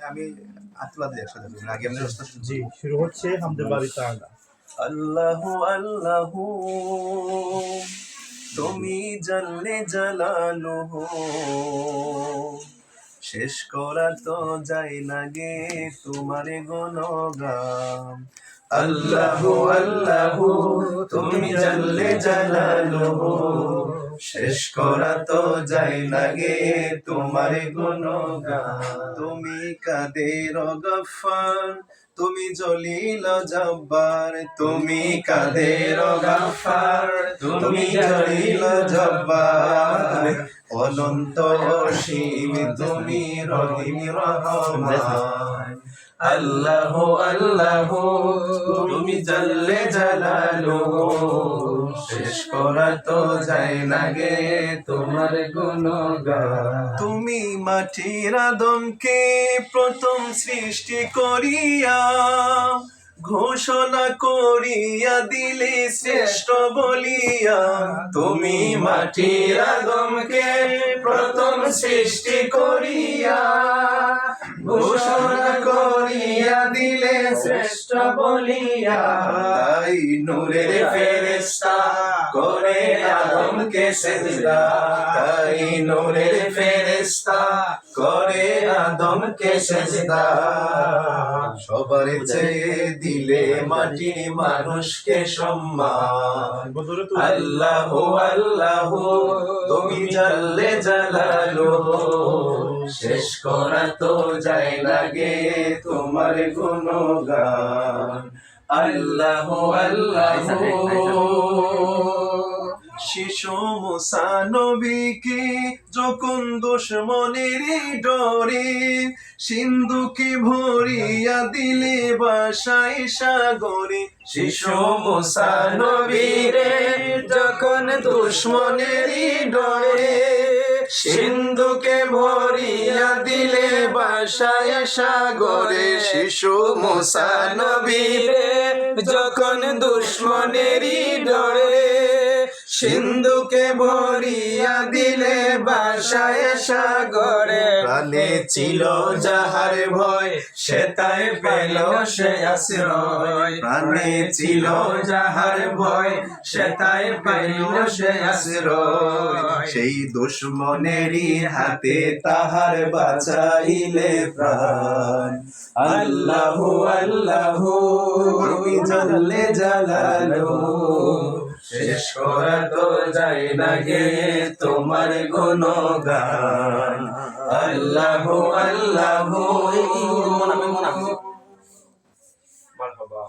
আমি আতুলা দিয়ে একসাথে বলি আগে আমি রাস্তা জি শুরু হচ্ছে হামদে বাড়ি তাআলা। আল্লাহু আল্লাহু তুমি জাল্লে জালালুহু শেষ করা তো যায় না গে তোমার গুণগান। আল্লাহু আল্লাহু তুমি জাল্লে জালালুহু শেষ করা তো যায় না গে তোমার গুণগান। তুমি কাদের গফফার তুমি জলিল জব্বার, তুমি কাদের গফফার তুমি জলিল জব্বার, অনন্ত অসীম তুমি রহিম রহমান। আল্লাহু আল্লাহু তুমি জাল্লে জালালুহু শেষ করা তো যায় না গে তোমার গুণগান। তুমি মাটির আদমকে প্রথম সৃষ্টি করিয়া ঘোষণা করিয়া দিলে শ্রেষ্ঠ বলিয়া। তুমি মাটির আদমকে প্রথম সৃষ্টি করিয়া ঘোষণা করিয়া দিলে শ্রেষ্ঠ বলিয়া। তাই নূরের ফেরেশতা করে আদমকে সেজদা, তাই নূরের ফেরেশতা করে আদমকে সেজদা। সবার চেয়ে দিলে মাটি মানুষকে সম্মান। আল্লাহু আল্লাহু তুমি জাল্লে জালালুহু শেষ করা তো যায় না গে তোমার গুণগান। আল্লাহু আল্লাহু শিশু মুসা নবীকে যখন দুশমনের ডরে সিন্ধুকে ভরিয়া দিলে বাসায় সাগরে। শিশু মুসা নবীরে যখন দুশমনের ডরে সিন্ধুকে ভরিয়া দিলে বাসায় সাগরে। শিশু মুসা নবীরে যখন দুশমনের ডরে সিন্ধুকে ভরিয়া দিলে বাসায় সাগরে। প্রাণে ছিল যাহার ভয় সে তাই পেল সে আশ্রয়, প্রাণে ছিল যাহার ভয় সে তাই পেল সে আশ্রয়। সেই দুশমনেরই হাতে তাহার বাঁচাইলে প্রাণ। আল্লাহু আল্লাহু তুমি জাল্লে জালালুহু শেষ করা তো যায় না গে তোমার গুণগান। আল্লাহু আল্লাহু। মারহাবা।